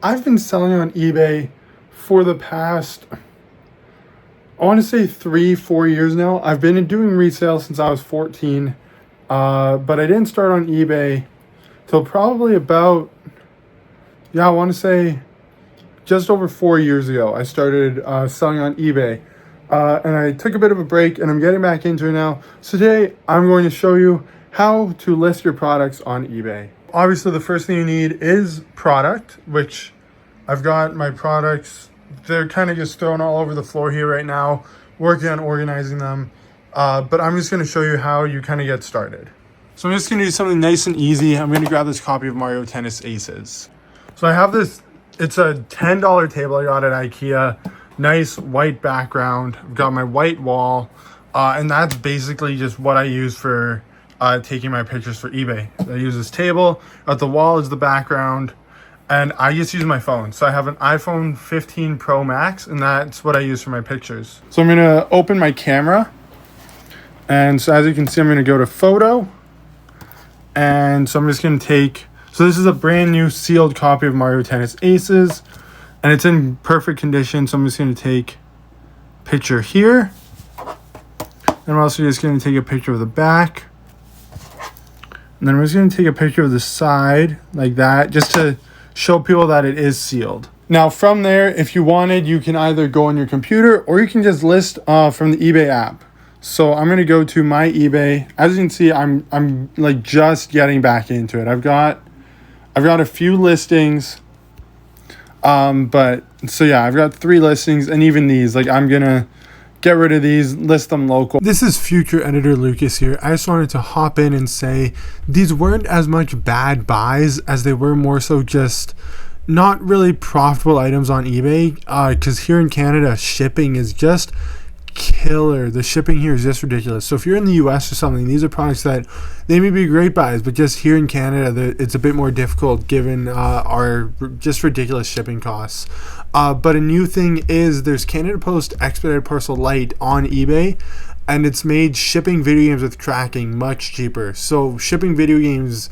I've been selling on eBay for the past, I want to say 3-4 years now. I've been doing resale since I was 14, but I didn't start on eBay till probably about, I want to say just over 4 years ago. I started selling on eBay, and I took a bit of a break, and I'm getting back into it now. So today I'm going to show you how to list your products on eBay. Obviously, the first thing you need is product, which I've got my products. They're kind of just thrown all over the floor here right now, working on organizing them. But I'm just going to show you how you kind of get started. So I'm just going to do something nice and easy. I'm going to grab this copy of Mario Tennis Aces. So I have this, it's a $10 table I got at IKEA. Nice white background. I've got my white wall. And that's basically just what I use for taking my pictures for eBay. I use this table. At the wall is the background. And I just use my phone. So I have an iPhone 15 Pro Max, and that's what I use for my pictures. So I'm gonna open my camera. And so as you can see, I'm gonna go to photo. And so I'm just gonna take, so this is a brand new sealed copy of Mario Tennis Aces, and it's in perfect condition. So I'm just gonna take a picture here. And I'm also just gonna take a picture of the back. And then I'm just gonna take a picture of the side like that, just to show people that it is sealed. Now from there, if you wanted, you can either go on your computer or you can just list from the eBay app. So I'm gonna go to my eBay. As you can see, I'm like just getting back into it. I've got a few listings, but so yeah, I've got 3 listings, and even these, like I'm gonna get rid of these, list them local. This is future editor Lucas here. I just wanted to hop in and say these weren't as much bad buys as they were more so just not really profitable items on eBay, because here in Canada, shipping is just killer. The shipping here is just ridiculous. So if you're in the US or something, these are products that they may be great buys, but just here in Canada, it's a bit more difficult given our just ridiculous shipping costs. But a new thing is there's Canada Post Expedited Parcel Lite on eBay, and it's made shipping video games with tracking much cheaper. So shipping video games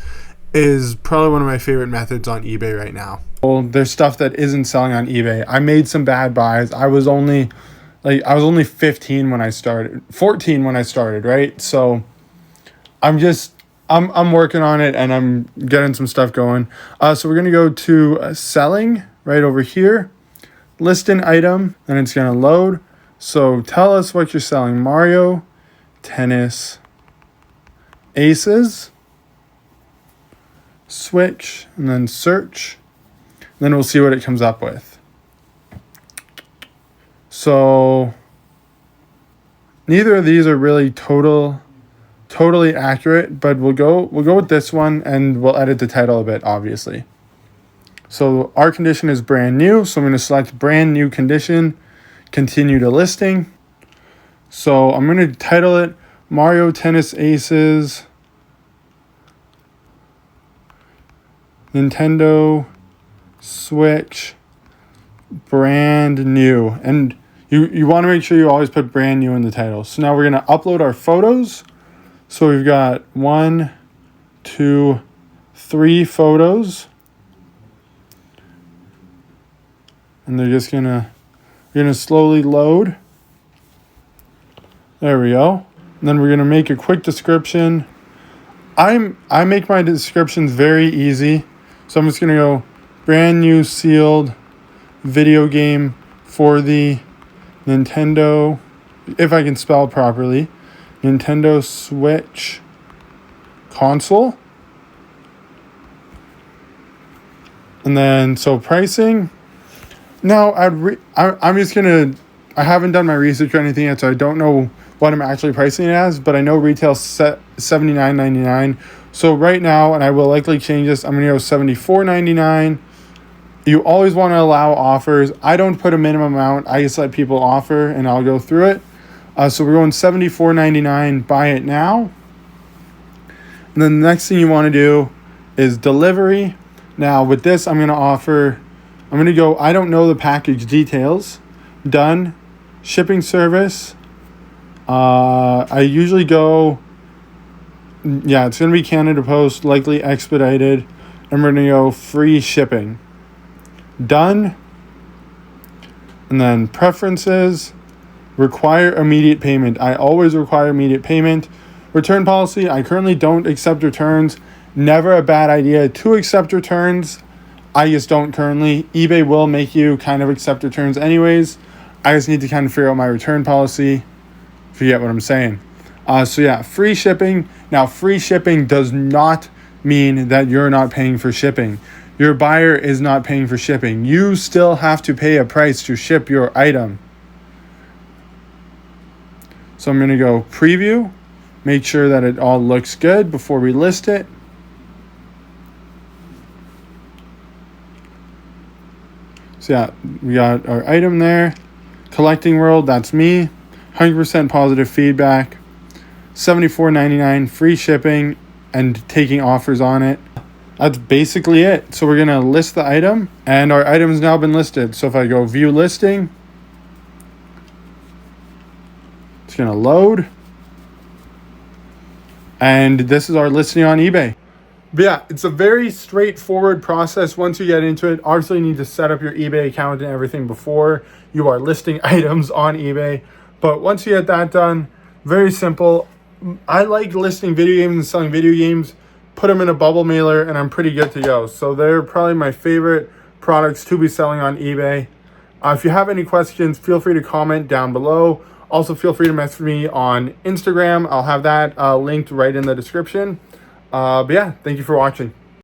is probably one of my favorite methods on eBay right now. Well, there's stuff that isn't selling on eBay. I made some bad buys. I was only 15 when I started, 14 when I started, right? So I'm working on it, and I'm getting some stuff going. So we're gonna go to selling right over here, list an item, and it's gonna load. So tell us what you're selling. Mario Tennis Aces, switch, and then search. Then we'll see what it comes up with. So neither of these are really totally accurate, but we'll go with this one, and we'll edit the title a bit, obviously. So our condition is brand new, so I'm going to select brand new condition, continue to listing. So I'm going to title it Mario Tennis Aces Nintendo Switch brand new. And you want to make sure you always put brand new in the title. So now we're going to upload our photos. So we've got 1, 2, 3 photos. And they're just we're gonna slowly load. There we go. And then we're gonna make a quick description. I make my descriptions very easy. So I'm just gonna go brand new sealed video game for the Nintendo, if I can spell properly, Nintendo Switch console. And then, so pricing. Now, I'm just going to, I haven't done my research or anything yet, so I don't know what I'm actually pricing it as, but I know retail set $79.99. So right now, and I will likely change this, I'm going to go $74.99. You always want to allow offers. I don't put a minimum amount. I just let people offer, and I'll go through it. So we're going $74.99, buy it now. And then the next thing you want to do is delivery. Now with this, I'm going to go, I don't know the package details. Done. Shipping service. I usually go, it's going to be Canada Post, likely expedited. And we're going to go free shipping. done. And then preferences, require immediate payment. I always require immediate payment. Return policy, I currently don't accept returns. Never a bad idea to accept returns. I just don't currently. eBay will make you kind of accept returns anyways. I just need to kind of figure out my return policy, if you get what I'm saying. So yeah, free shipping. Now, free shipping does not mean that you're not paying for shipping. Your buyer is not paying for shipping. You still have to pay a price to ship your item. So I'm going to go preview, make sure that it all looks good before we list it. So yeah, we got our item there. Collecting World, that's me. 100% positive feedback. $74.99 free shipping and taking offers on it. That's basically it. So we're going to list the item, and our item has now been listed. So if I go view listing, it's going to load. And this is our listing on eBay. But yeah, it's a very straightforward process once you get into it. Obviously, you need to set up your eBay account and everything before you are listing items on eBay. But once you get that done, very simple. I like listing video games and selling video games. Put them in a bubble mailer, and I'm pretty good to go. So they're probably my favorite products to be selling on eBay. If you have any questions, feel free to comment down below. Also, feel free to message me on Instagram. I'll have that linked right in the description. But yeah, thank you for watching.